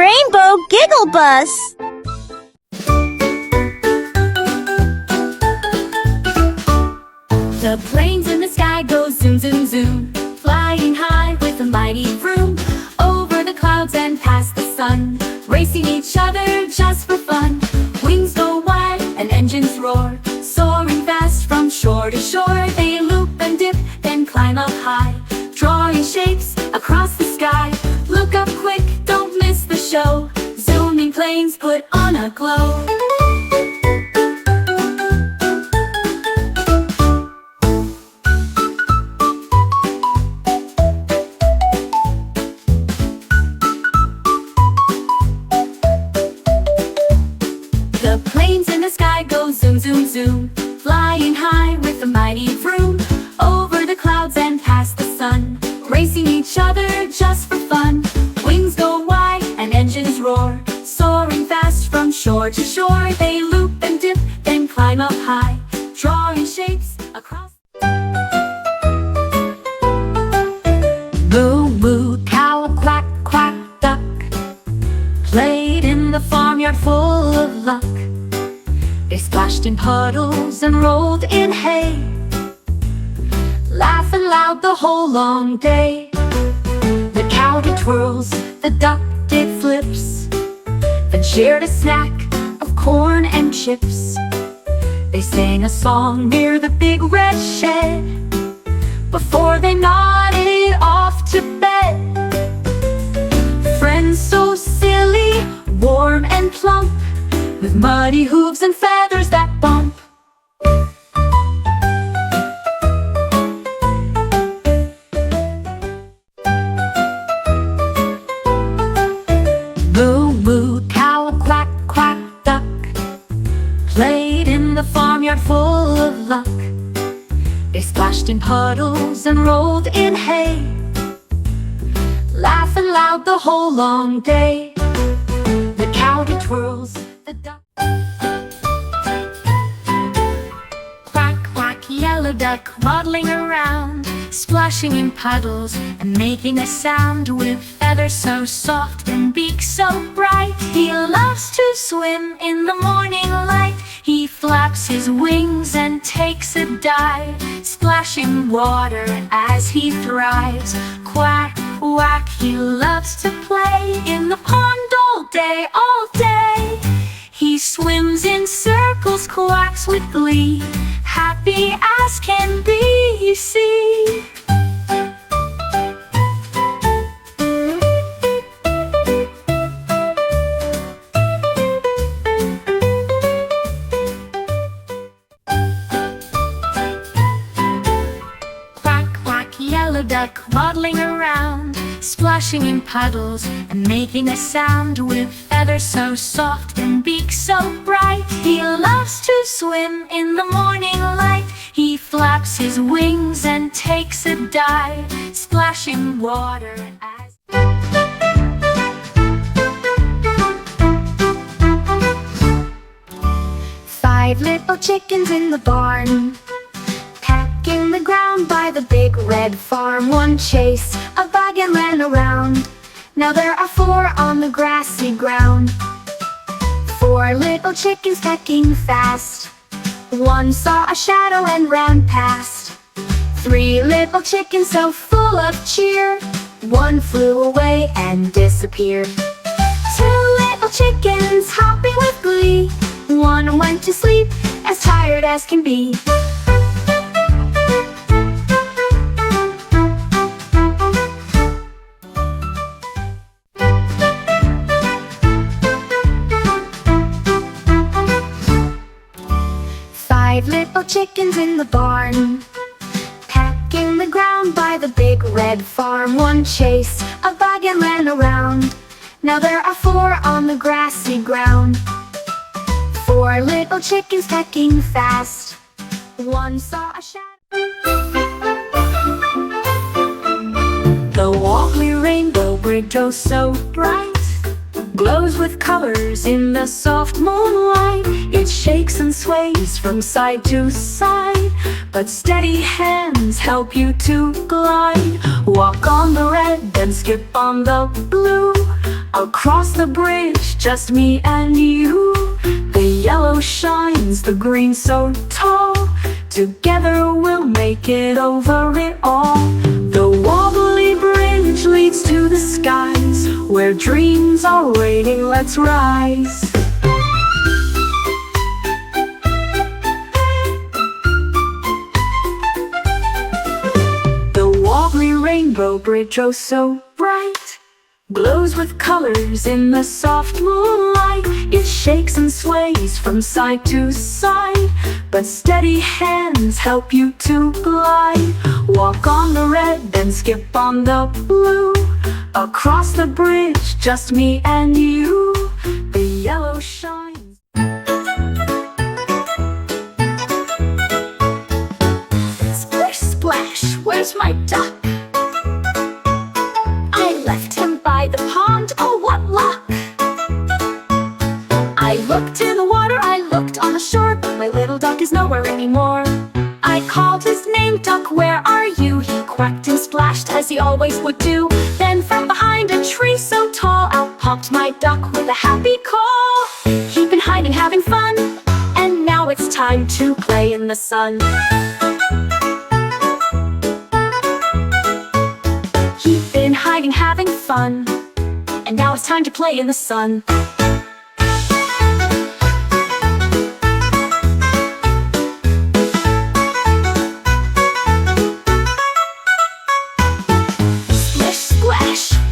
Rainbow Giggle Bus. The planes in the sky go zoom, zoom, zoom, flying high with a mighty vroom, over the clouds and past the sun, racing each other just for fun. Wings go wide and engines roar, soaring fast from shore to shore. They loop and dip, then climb up high, drawing shapes across the sky. Look up quick, don't miss the show. Zooming planes put on a glow. The planes in the sky go zoom, zoom, zoom, flying high with a mighty vroom, over the clouds and past the sun, racing each other just for fun. Wings go wide and engines roar, soaring fast from shore to shore. They loop and dip, then climb up high, drawing shapes across. Moo, moo, cow, quack, quack, duck, played in the farmyard full of luck. They splashed in puddles and rolled in hay, laughing loud the whole long day. The cow did twirls, the duck did flips, then shared a snack of corn and chips. They sang a song near the big red shed, before they nodded off to bed. Friends so silly, warm and plump, with muddy hooves and feathers that bump. Moo, moo, cow, quack, quack, duck, played in the farmyard full of luck. They splashed in puddles and rolled in hay, laughing loud the whole long day. The cow did twirls, the duck. Quack, quack, yellow duck, waddling around, splashing in puddles and making a sound, with feathers so soft and beak so bright. He loves to swim in the morning light. He flaps his wings and takes a dive, splashing water as he thrives. Quack, quack, he loves to play in the pond all day, all day. He swims in circles, quacks with glee, happy as can be, you see. Yellow duck, waddling around, splashing in puddles and making a sound, with feathers so soft and beak so bright. He loves to swim in the morning light. He flaps his wings and takes a dive, splashing water as... Five little chickens in the barn, in the ground by the big red farm. One chased a bug and ran around. Now there are four on the grassy ground. Four little chickens pecking fast. One saw a shadow and ran past. Three little chickens so full of cheer. One flew away and disappeared. Two little chickens hopping with glee. One went to sleep as tired as can be. Five little chickens in the barn, pecking the ground by the big red farm. One chased a bug and ran around. Now there are four on the grassy ground. Four little chickens pecking fast. One saw a shadow. The wobbly rainbow bridge, oh so bright, glows with colors in the soft moonlight. It shakes and sways from side to side, but steady hands help you to glide. Walk on the red, then skip on the blue. Across the bridge, just me and you. The yellow shines, the green so tall. Together we'll make it over it all. The wobbly bridge leads to the skies, where dreams are waiting, let's rise. The wobbly rainbow bridge, oh so bright, glows with colors in the soft moonlight. It shakes and sways from side to side, but steady hands help you to glide. Walk on the red, then skip on the blue. Across the bridge, just me and you. The yellow shines. Splish splash, where's my duck? I left him by the pond, oh what luck! I looked in the water, I looked on the shore, but my little duck is nowhere anymore. I called his name, duck, where are you? He quacked and splashed as he always would do. Then from behind a tree so tall, out popped my duck with a happy call. He'd been hiding, having fun, and now it's time to play in the sun. He'd been hiding, having fun, and now it's time to play in the sun.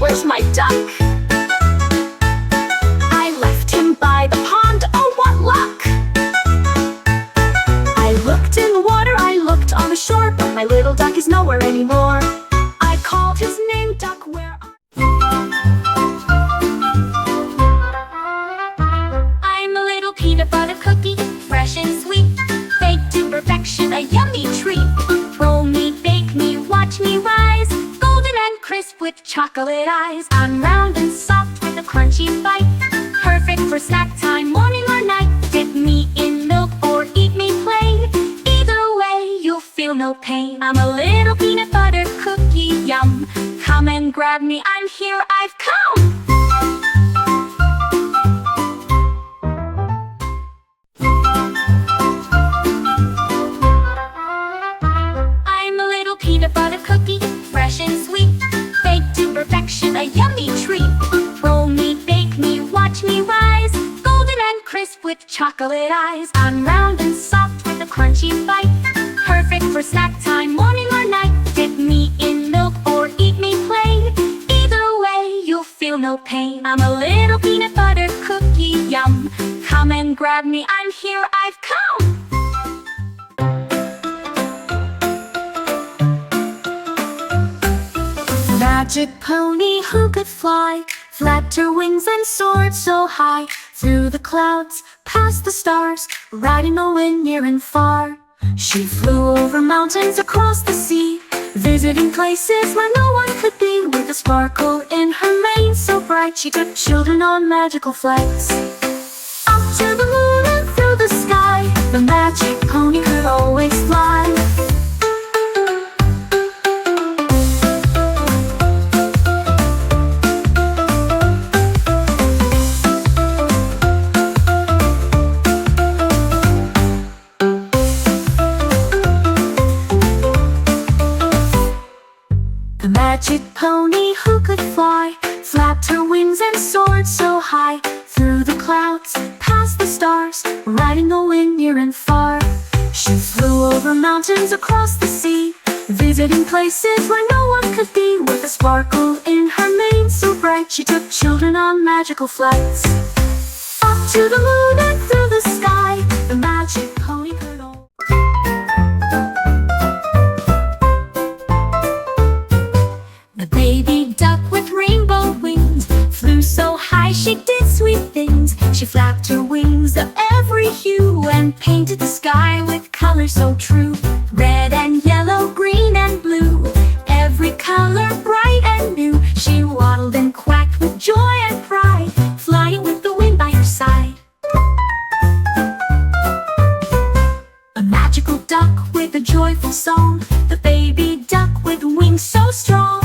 Where's my duck? I left him by the pond, oh what luck! I looked in the water, I looked on the shore, but my little duck is nowhere anymore. I called his name, duck, where are you? I'm a little peanut butter cookie, fresh and sweet, baked to perfection, a yummy treat. Roll me, bake me, watch me rise, crisp with chocolate eyes. I'm round and soft with a crunchy bite, perfect for snack time, morning or night. Dip me in milk or eat me plain, either way you'll feel no pain. I'm a little peanut butter cookie, yum. Come and grab me, I'm here, I've come. I'm a little peanut butter cookie, fresh and sweet, baked to perfection, a yummy treat. Roll me, bake me, watch me rise, golden and crisp with chocolate eyes. I'm round and soft with a crunchy bite, perfect for snack time, morning or night. Dip me in milk or eat me plain, either way you'll feel no pain. I'm a little peanut butter cookie, yum. Come and grab me, I'm here, I've come. Magic pony who could fly, flapped her wings and soared so high, through the clouds, past the stars, riding the wind near and far. She flew over mountains, across the sea, visiting places where no one could be. With a sparkle in her mane so bright, she took children on magical flights. Up to the moon and through the sky, the magic pony could always fly. The magic pony who could fly, flapped her wings and soared so high, through the clouds, past the stars, riding the wind near and far. She flew over mountains, across the sea, visiting places where no one could be. With a sparkle in her mane so bright, she took children on magical flights. Up to the moon and through the sky, the magic pony could all. The baby duck with rainbow wings flew so high she did sweet things. She flapped her wings of every hue and painted the sky with colors so true. Red and yellow, green and blue, every color bright and new. She waddled and quacked with joy and pride, flying with the wind by her side. A magical duck with a joyful song, the baby duck with wings so strong.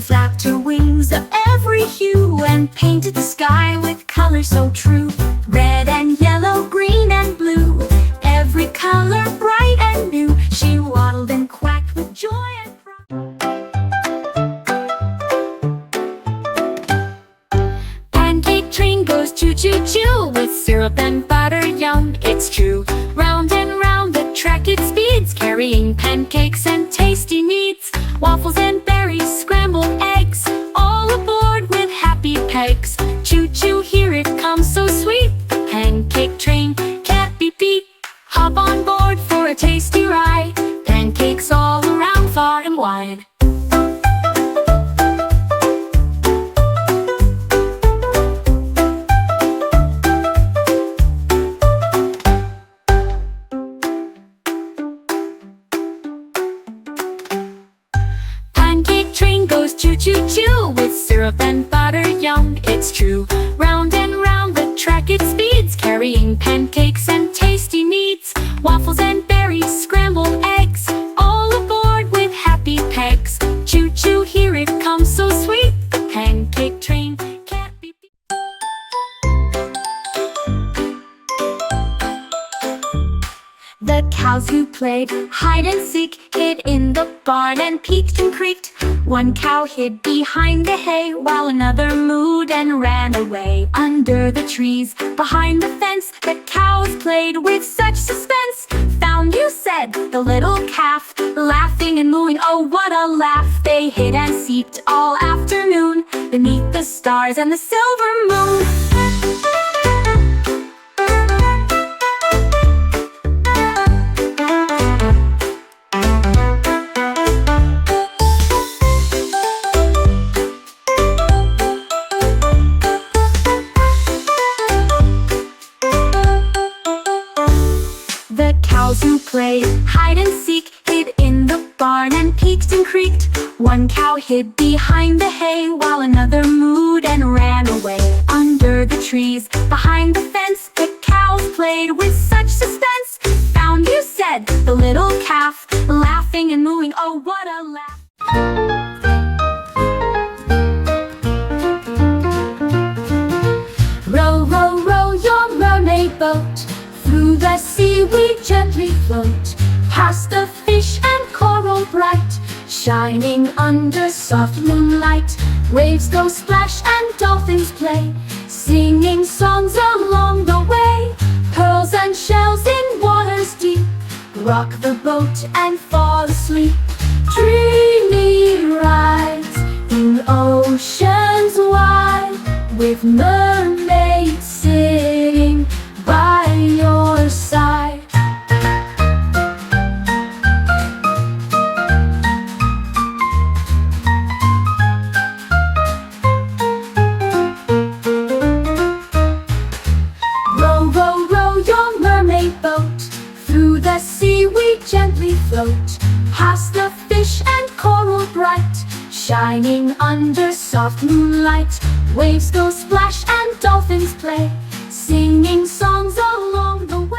She flapped her wings of every hue and painted the sky with colors so true. Red and yellow, green and blue, every color bright and new. She waddled and quacked with joy and pride. Pancake train goes choo-choo-choo with syrup and butter, yum, it's true. Round and round the track it speeds, carrying pancakes and tasty meats. Waffles and berries, scrambled eggs, all aboard with happy pegs. Choo-choo, here it comes so sweet, the pancake train can't be beat. Hop on board for a tasty ride, pancakes all around far and wide. Pancake train goes choo-choo-choo with syrup and butter, yum, it's true. Round and round the track it speeds, carrying pancakes and tasty meats. Waffles and berries, scrambled eggs, all aboard with happy pegs. Choo-choo, here it comes so sweet, the pancake train can't be beat. The cows who played hide and seek hid in the barn and peeked and creaked. One cow hid behind the hay while another mooed and ran away. Under the trees, behind the fence, the cows played with such suspense. Found you, said the little calf, laughing and mooing, oh what a laugh. They hid and seeked all afternoon beneath the stars and the silver moon. The cows who played hide and seek hid in the barn and peeked and creaked. One cow hid behind the hay while another mooed and ran away. Under the trees, behind the fence, the cows played with such suspense. Found you, said the little calf, laughing and mooing, oh what a laugh. Row, row, row your mermaid boat, through the sea we gently float, past the fish and coral bright, shining under soft moonlight. Waves go splash and dolphins play, singing songs along the way. Pearls and shells in waters deep, rock the boat and fall asleep. Dreamy rides in oceans wide, with mermaids sitting by your side. Row, row, row your mermaid boat, through the sea we gently float, past the fish and coral bright, shining under soft moonlight. Waves go splash and dolphins play, singing songs along the way.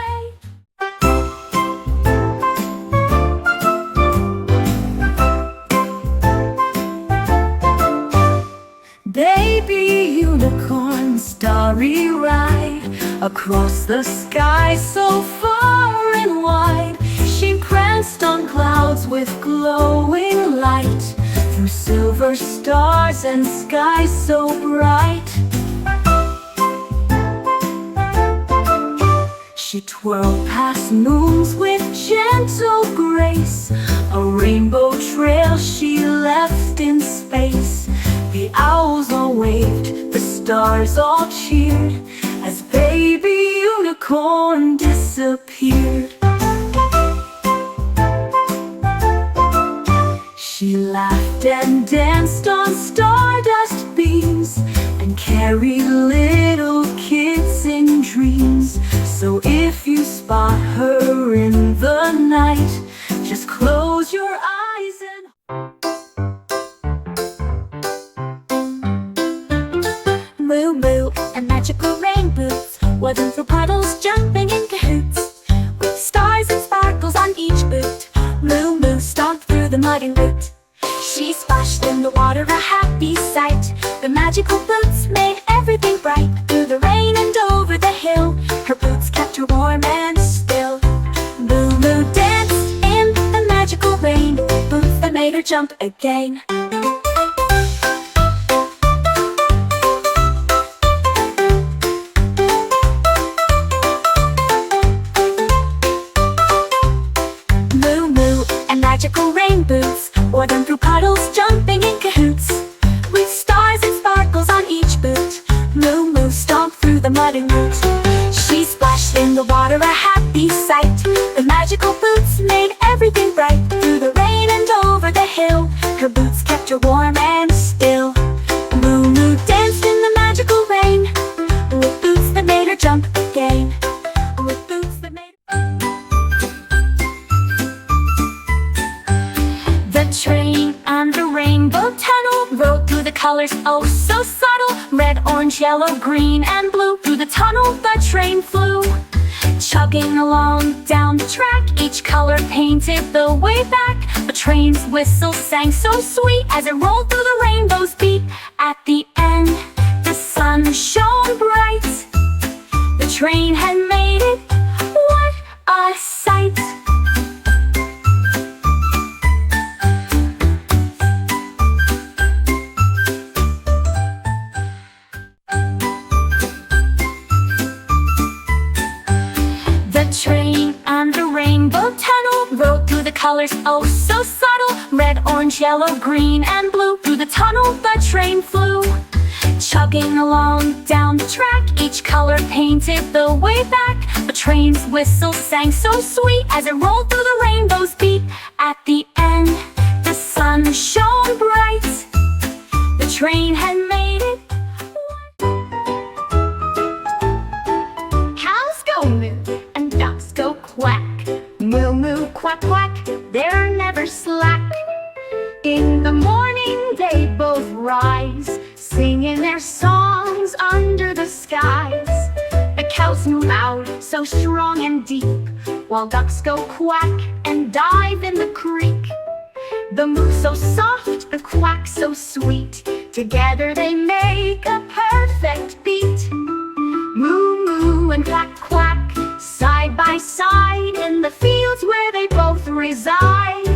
Baby unicorn, starry ride across the sky so far and wide. She pranced on clouds with glowing light, through silver stars and skies so bright. She twirled past moons with gentle grace, a rainbow trail she left in space. The owls all waved, the stars all cheered, as baby unicorn disappeared. She laughed and danced on stardust beams, and carried little kids in dreams. So if you spot her in the night, just close your eyes and moo moo, and magical rain boots, wading through puddles, jumping in cahoots, with stars and sparkles on each boot. Moo moo stomped through the muddy route. She splashed in the water a magical boots made everything bright. Through the rain and over the hill, her boots kept her warm and still. Moo Moo danced in the magical rain, boots that made her jump again. Moo Moo and magical rain boots wore them through puddles, jumping in cahoots. With stars and sparkles on each boot, Moo Moo stomped through the mud and root. She splashed in the water, a happy sight. The magical boots made everything bright. Through the rain and over the hill, her boots kept her warm and still. Moo Moo danced in the magical rain, with boots that made her jump again. With boots that made The train and the rainbow tunnel rode through the colors oh so subtle. Red, orange, yellow, green, and blue. Through the tunnel the train flew, chugging along down the track. Each color painted the way back. The train's whistle sang so sweet as it rolled through the rainbow's beat. At the end, the sun shone bright. The train had made it, what a sight! The train and the rainbow tunnel rode through the colors oh so subtle. Red, orange, yellow, green, and blue. Through the tunnel the train flew, chugging along down the track. Each color painted the way back. The train's whistle sang so sweet as it rolled through the rainbow's beat. At the end, the sun shone bright. The train had made it. Cows go moo and ducks go quack. Moo moo quack quack, they're never slack. In the morning they both rise, singing their songs under the skies. The cows moo loud, so strong and deep, while ducks go quack and dive in the creek. The moo so soft, the quack so sweet, together they make a perfect beat. Moo moo and quack quack, side by side, in the fields where they both reside.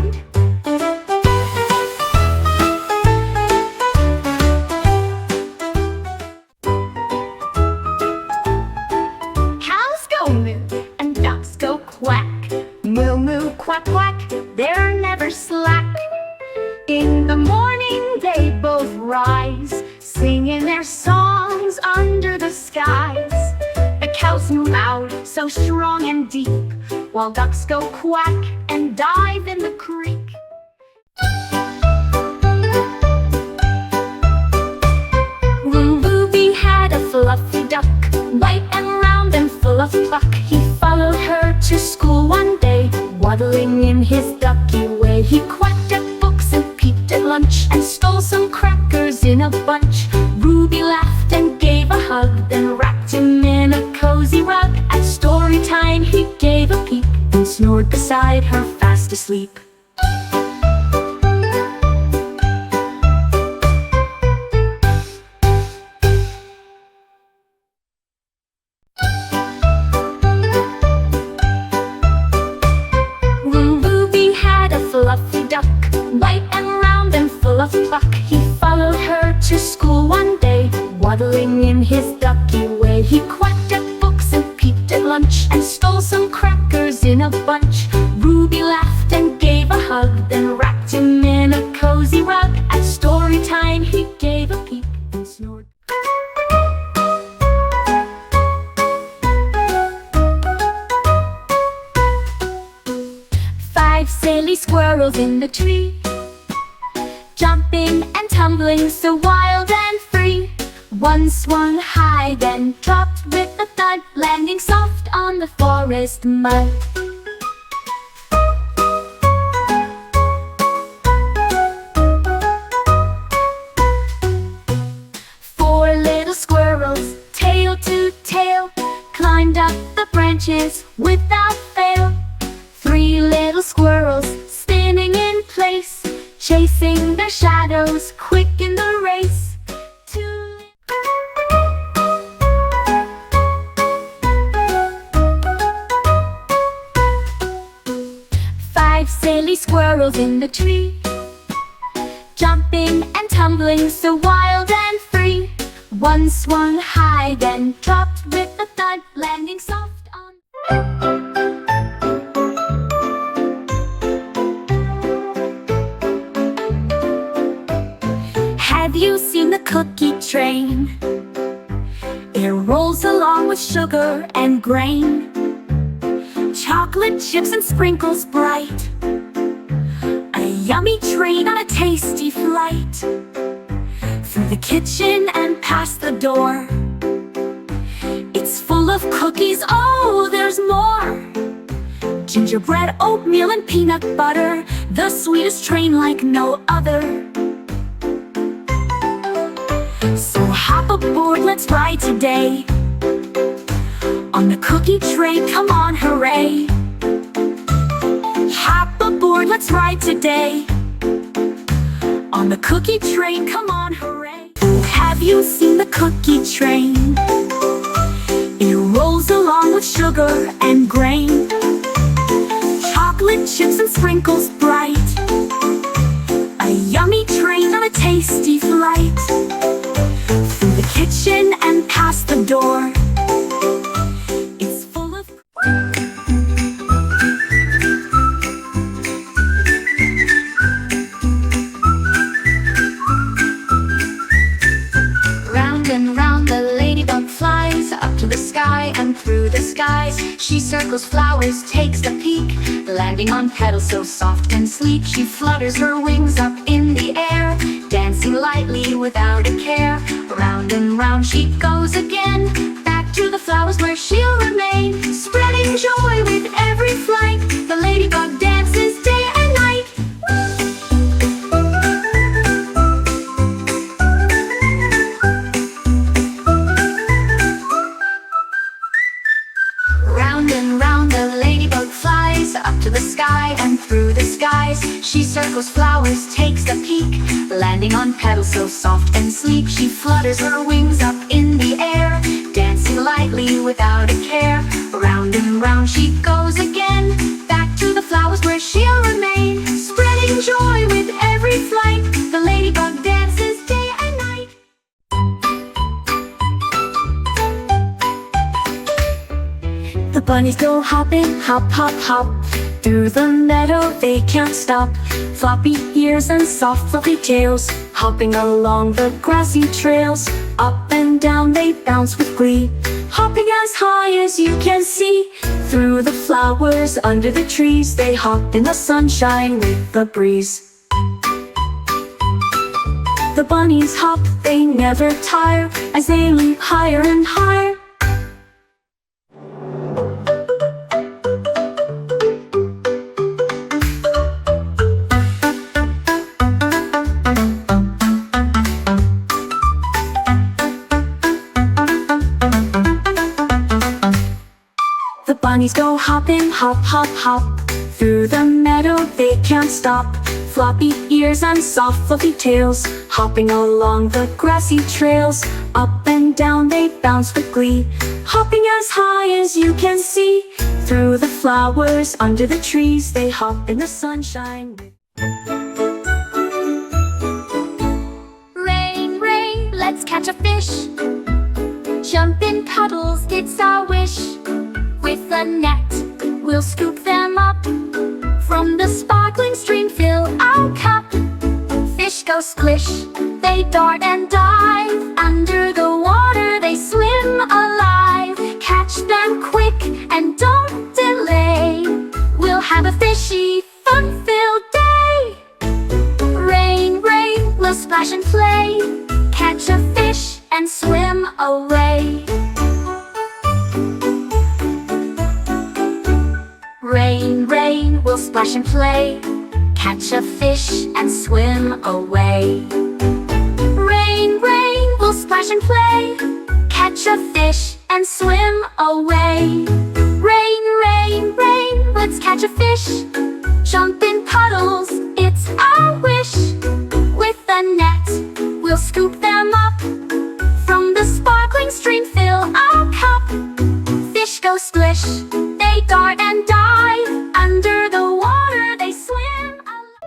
Cows go moo and ducks go quack. Moo moo quack quack, they're never slack. In the morning they both rise, singing their songs under the skies. The cows moo loud, so strong and deep, while ducks go quack and dive in the creek. Ruby had a fluffy duck, white and round and full of pluck. He followed her to school one day, waddling in his ducky way. He quacked at books and peeped at lunch, and stole some crackers in a bunch. Ruby laughed and gave a hug, then wrapped him in a cozy rug. At story time he gave a peep, and snored beside her fast asleep. Ruby had a fluffy duck, white and round and full of pluck. He followed her to school one day, waddling in his ducky way. He quacked at books and peeped at lunch, and stole some crackers in a bunch. Ruby laughed and gave a hug, then wrapped him in a cozy rug. At story time he gave a peep and snored. Five silly squirrels in the tree, jumping and tumbling so wild and free. One swung high, then dropped with a thud, landing soft on the forest mud. Four little squirrels, tail to tail, climbed up the branches without fail. Three little squirrels, spinning in place, chasing their shadows quick in the race. Two squirrels in the tree, jumping and tumbling so wild and free. One swung high, then dropped with a thud, landing soft on. Have you seen the cookie train? It rolls along with sugar and grain, chocolate chips and sprinkles bright. A yummy train on a tasty flight, through the kitchen and past the door. It's full of cookies, oh, there's more. Gingerbread, oatmeal, and peanut butter, the sweetest train like no other. So hop aboard, let's ride today, on the cookie train, come on, hooray. Hop aboard, let's ride today, on the cookie train, come on, hooray. Have you seen the cookie train? It rolls along with sugar and grain, chocolate chips and sprinkles bright. A yummy train on a tasty flight, through the kitchen and past the door. It's full of round and round the ladybug flies, up to the sky and through the skies. She circles flowers, takes a peek, landing on petals so soft and sleek. She flutters her wings up in the air, dancing lightly without a care. Round and round she goes again, back to the flowers where she'll remain, spreading joy with every flight. The ladybug dances day and night. Round and round the ladybug flies, up to the sky and through the skies. She circles flowers, takes a peek, landing on petals so soft and sleek. She flutters her wings up in the air, dancing lightly without a care. Round and round she goes again, back to the flowers where she'll remain, spreading joy with every flight. The ladybug dances day and night. The bunnies go hopping, hop, hop, hop, through the meadow they can't stop. Floppy ears and soft fluffy tails, hopping along the grassy trails. Up and down they bounce with glee, hopping as high as you can see. Through the flowers, under the trees, they hop in the sunshine with the breeze. The bunnies hop, they never tire, as they leap higher and higher. The bunnies go hopping, hop, hop, hop, through the meadow they can't stop. Floppy ears and soft fluffy tails, hopping along the grassy trails. Up and down they bounce with glee, hopping as high as you can see. Through the flowers, under the trees, they hop in the sunshine. Rain, rain, let's catch a fish, jump in puddles, it's our wish. With a net, we'll scoop them up, from the sparkling stream fill our cup. Fish go splish, they dart and dive, under the water they swim alive. Catch them quick and don't delay, we'll have a fishy, fun-filled day. Rain, rain, we'll splash and play, catch a fish and swim away. Rain, rain, we'll splash and play, catch a fish and swim away. Rain, rain, we'll splash and play, catch a fish and swim away. Rain, rain, rain, let's catch a fish, jump in puddles, it's our wish. With a net, we'll scoop them up, from the sparkling stream fill our cup. Fish go splish, they dart and dive, under the water they swim alive.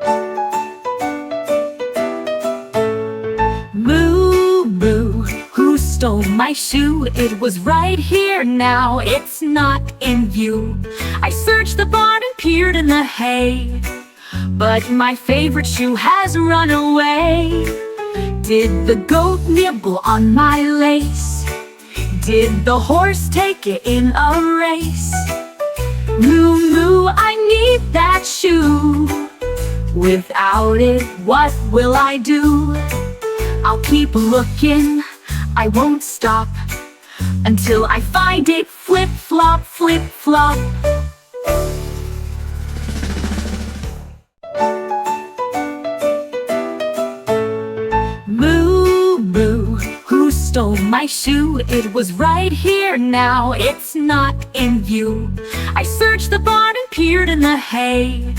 stole my shoe? It was right here, now it's not in view. I searched the barn and peered in the hay, but my favorite shoe has run away. Did the goat nibble on my lace? Did the horse take it in a race? Moo moo, I need that shoe. Without it, what will I do? I'll keep looking, I won't stop, until I find it. Flip flop, flip flop. Moo moo, who stole my shoe? It was right here, now it's not in view. I searched the barn and peered in the hay,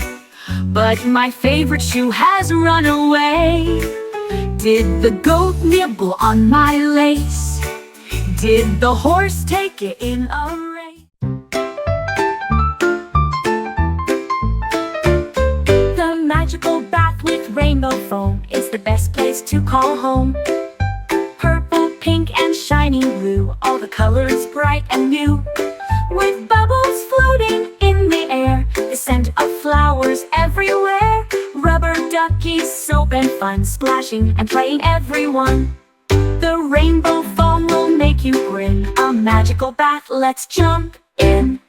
but my favorite shoe has run away. Did the goat nibble on my lace? Did the horse take it in a race? The magical bath with rainbow foam is the best place to call home. Purple, pink, and shiny blue, all the colors bright and new. With bubbles floating in the air, the scent of flowers everywhere. Rubber duckies, soap and fun, splashing and playing everyone. The rainbow foam will make you grin. A magical bath, let's jump in.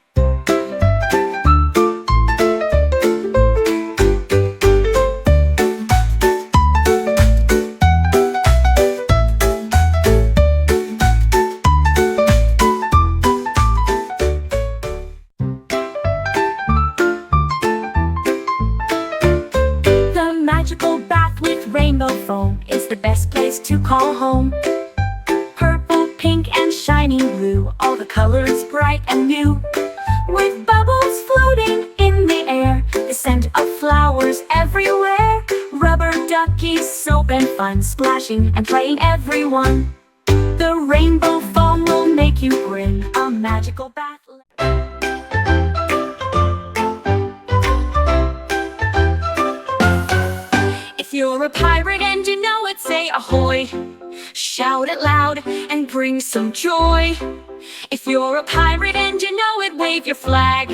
Magical bath with rainbow foam is the best place to call home. Purple, pink, and shiny blue, all the colors bright and new. With bubbles floating in the air, the scent of flowers everywhere. Rubber duckies, soap and fun, splashing and playing everyone. The rainbow foam will make you grin. A magical bath. If you're a pirate and you know it, say ahoy. Shout it loud and bring some joy. If you're a pirate and you know it, wave your flag.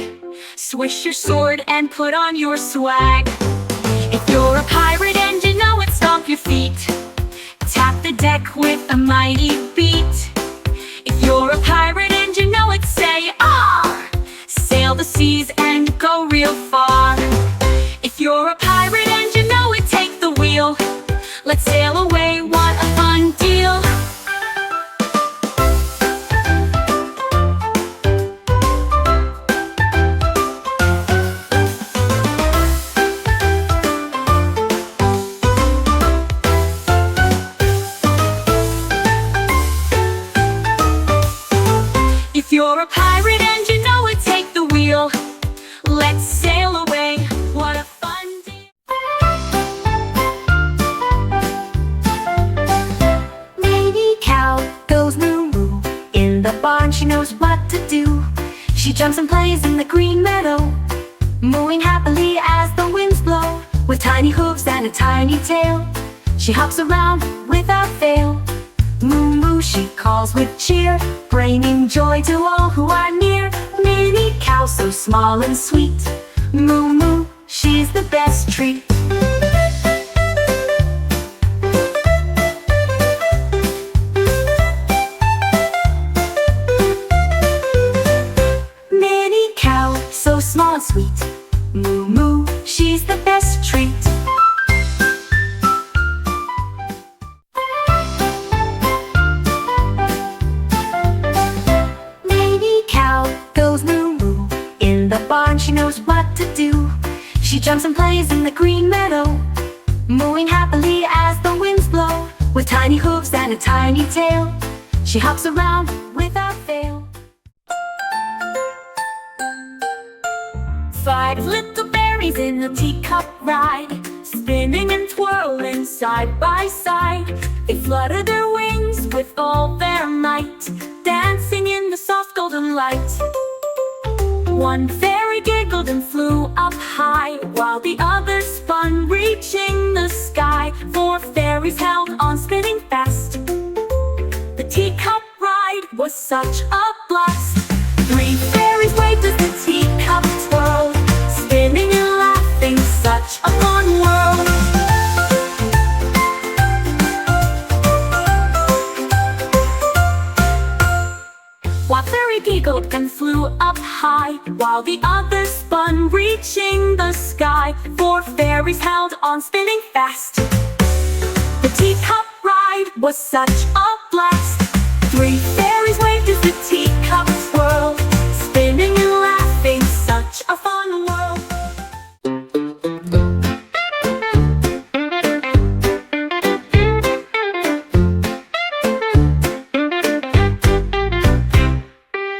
Swish your sword and put on your swag. If you're a pirate and you know it, stomp your feet. Tap the deck with a mighty beat. If you're a pirate and you know it, say ah. Sail the seas and go real far. If you're a pirate and you know it, take the wheel. Let's sail away, what a fun deal. If you're a pirate and you know it, take the wheel. Let's sail away, what a fun deal. Lady cow goes moo moo. In the barn she knows what to do. She jumps and plays in the green meadow, mooing happily as the winds blow. With tiny hooves and a tiny tail, she hops around without fail. Moo moo she calls with cheer, bringing joy to all who are near. Minnie cow so small and sweet, moo moo, she's the best treat. Minnie cow so small and sweet, moo moo, she's the best treat. She knows what to do. She jumps and plays in the green meadow, mooing happily as the winds blow. With tiny hooves and a tiny tail, she hops around without fail. 5 little berries in a teacup ride, spinning and twirling side by side. They flutter their wings with all their might, dancing in the soft golden light. One fairy giggled and flew up high, while the other spun, reaching the sky. 4 fairies held on spinning fast. The teacup such a blast. Three fairies waved as the teacup twirled, spinning and laughing, such a fun world. One fairy giggled and flew up high, while the others spun, reaching the sky. Four fairies held on, spinning fast. The teacup ride was such a blast. Three fairies waved as the teacup twirled, spinning and laughing, such a fun world.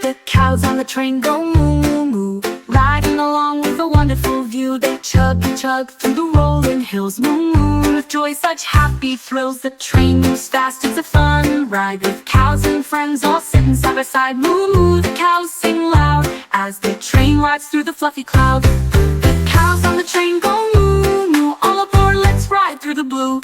The cows on the train go moo moo moo, riding along with a wonderful view. They chug and chug through the rolling hills, moo moo, with joy, such happy thrills. The train moves fast, it's a fun ride, with cows and friends all sitting side by side. Moo moo, the cows sing loud as the train rides through the fluffy cloud. The cows on the train go moo moo, all aboard, let's ride through the blue.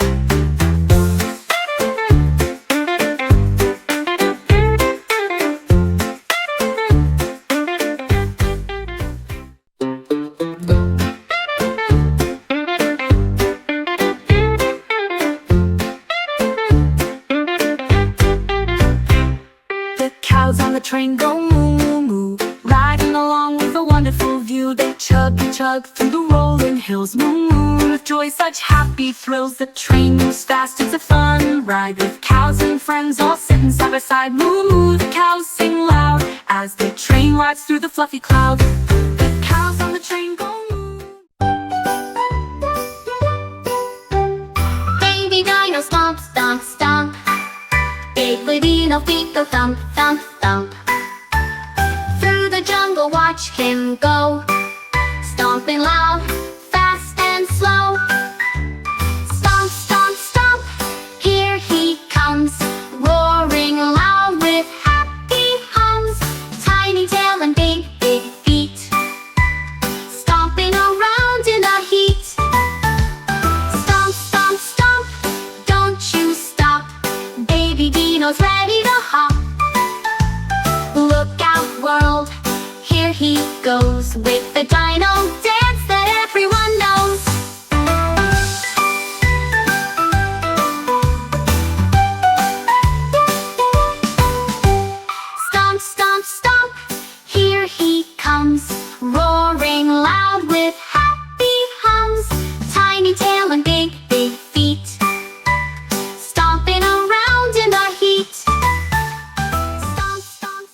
On the train go moo moo moo, riding along with a wonderful view. They chug and chug through the rolling hills, moo moo, with joy, such happy thrills. The train moves fast, it's a fun ride, with cows and friends all sitting side by side. Moo moo, the cows sing loud as the train rides through the fluffy cloud. The cows on the train go moo. Baby dino stomp, stomp, stomp. Big dino feet go thump, thump, thump. Through the jungle watch him go, stomping loud, fast and slow. Stomp, stomp, stomp, here he comes, roaring loud with happy hums. Tiny tail and big, big feet, stomping around in the heat. Stomp, stomp, stomp, don't you stop, Baby Dino's ready to hop. Look out world, here he goes, with the dino dance that everyone knows. Stomp, stomp, stomp, here he comes, roaring loud with happy hums. Tiny tail and big, big feet, stomping around in the heat. Stomp, stomp.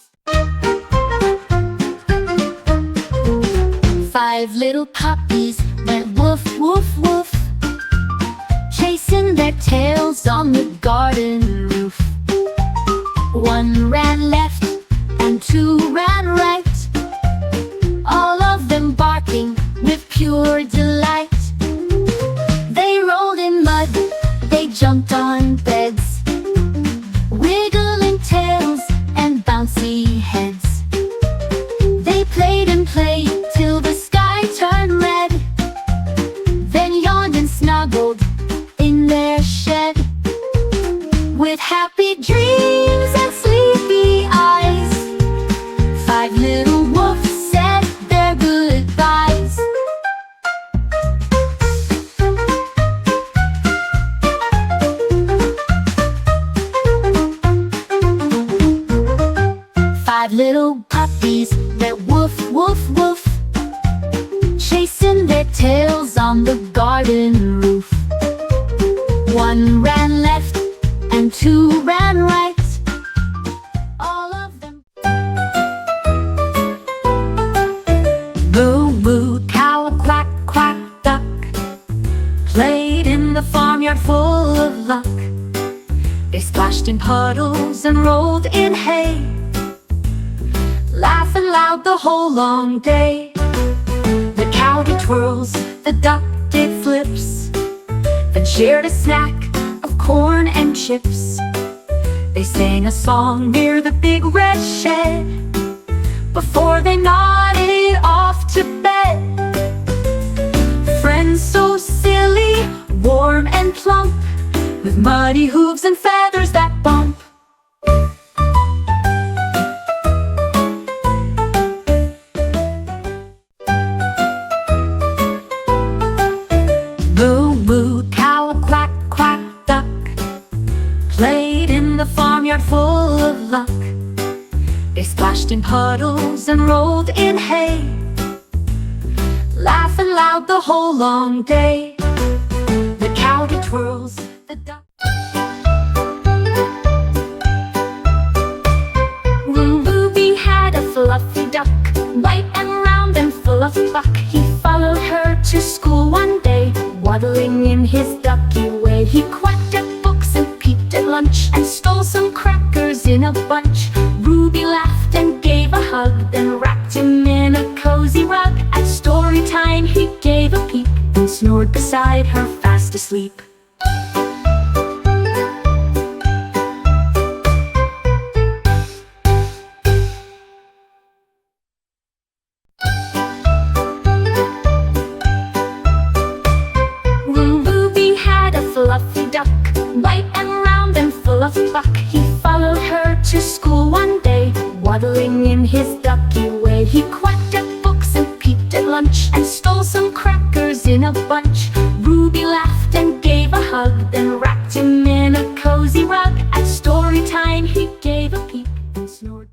Five little puppies went woof, woof, woof, chasing their tails on the garden roof. One ran left and two ran right, all of them barking with pure delight. They rolled in mud, they jumped on beds, wiggling tails and bouncy heads. They played and played till the sky turned red, then yawned and snuggled in their shed. With happy dreams and sleepy eyes, five little wolves said their goodbyes. Five little puppies went woof, woof, woof, chasing their tails on the garden roof. One ran left and two ran right, all of them. Moo moo cow, quack quack duck, played in the farmyard full of luck. They splashed in puddles and rolled in hay, laughing loud the whole long day. The cow did twirls, the duck did flips, then shared a snack of corn and chips. They sang a song near the big red shed before they nodded off to bed. Friends so silly, warm and plump, with muddy hooves and feathers that bump. played in the farmyard full of luck. They splashed in puddles and rolled in hay, laughing loud the whole long day. The cow did twirls, the duck. Ruby had a fluffy duck, white and round and full of pluck. He followed her to school one day, waddling in his ducky way. He quacked at books and peeped at lunch, and stole some crackers in a bunch. Ruby laughed and gave a hug, then wrapped him in a cozy rug. At story time he gave a peep, and snored beside her fast asleep. Ruby had a fluffy duck, white and round and full of pluck. He followed her to school one day, waddling in his ducky way. He quacked at books and peeped at lunch, and stole some crackers in a bunch. Ruby laughed and gave a hug, then wrapped him in a cozy rug. At story time he gave a peep, and snored.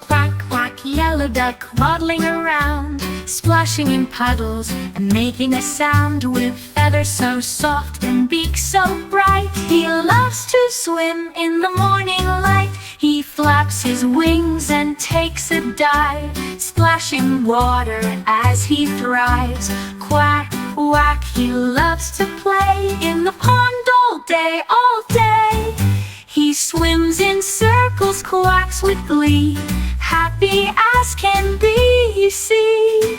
Quack, quack, yellow duck, waddling around, splashing in puddles and making a sound, with feathers so soft and beak so bright. He loves to swim in the morning light. He flaps his wings and takes a dive, splashing water as he thrives. Quack, quack, he loves to play in the pond all day, all day. He swims in circles, quacks with glee, happy as can be, you see.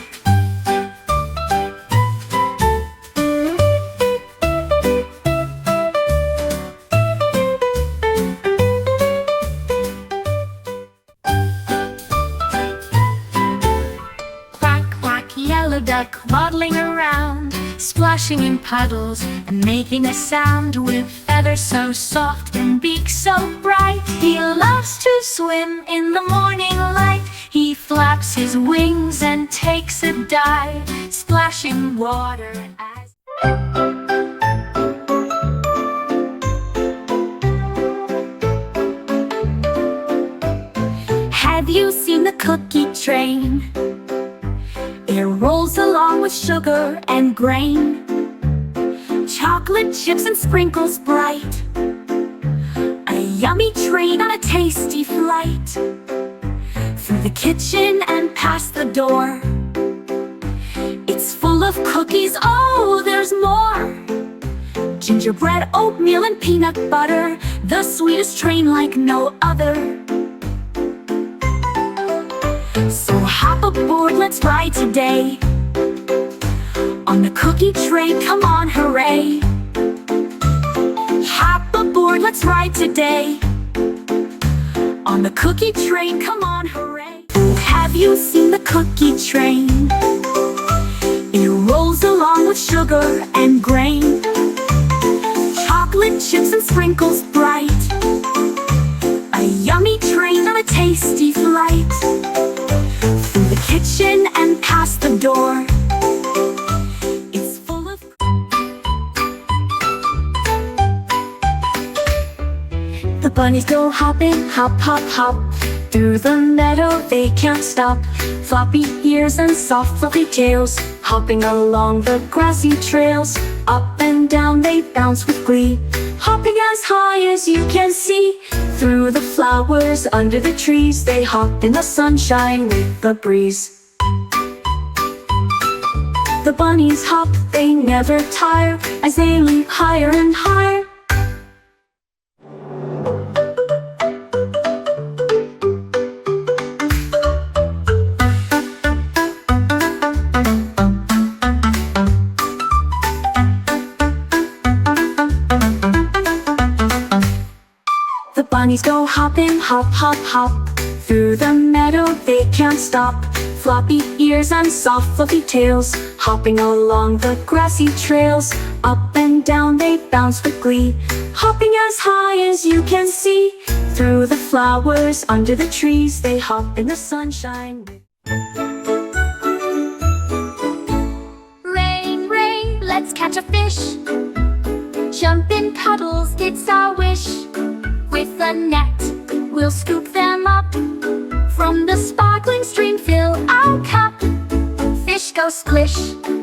Quack, quack, yellow duck, waddling around, splashing in puddles and making a sound, with feathers so soft and beak so bright. He loves to swim in the morning light. He flaps his wings and takes a dive, splashing water as... Have you seen the cookie train? It rolls along with sugar and grain, chocolate chips and sprinkles bright. A yummy train on a tasty flight, through the kitchen and past the door. It's full of cookies, oh, there's more. Gingerbread, oatmeal, and peanut butter, the sweetest train like no other. So hop aboard, let's ride today, on the cookie train, come on, hooray. Hop aboard, let's ride today, on the cookie train, come on, hooray. Have you seen the cookie train? It rolls along with sugar and grain, chocolate chips and sprinkles bright. A yummy train on a tasty flight, through the kitchen and past the door. It's full of... The bunnies go hopping, hop, hop, hop, through the meadow they can't stop. Floppy ears and soft fluffy tails, hopping along the grassy trails. Up and down they bounce with glee, hopping as high as you can see. Through the flowers, under the trees, they hop in the sunshine with the breeze. The bunnies hop, they never tire, as they leap higher and higher. The bunnies go hopping, hop, hop, hop, through the meadow they can't stop. Floppy ears and soft fluffy tails, hopping along the grassy trails. Up and down they bounce with glee, hopping as high as you can see. Through the flowers, under the trees, they hop in the sunshine. Rain, rain, let's catch a fish. Jump in puddles, it's our wish. With a net, we'll scoop them up. From the sparkling stream, fill our cup. Fish go splish,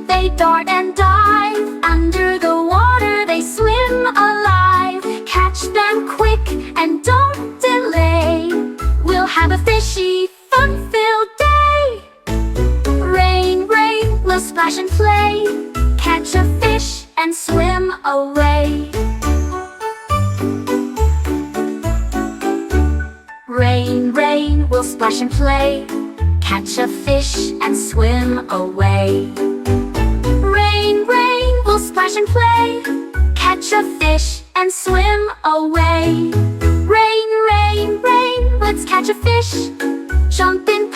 they dart and dive. Under the water, they swim alive. Catch them quick and don't delay. We'll have a fishy, fun-filled day. Rain, rain, we'll splash and play. Catch a fish and swim away. Rain, rain, we'll splash and play. Catch a fish and swim away. Rain, rain, we'll splash and play. Catch a fish and swim away. Rain, rain, rain, let's catch a fish. Jump in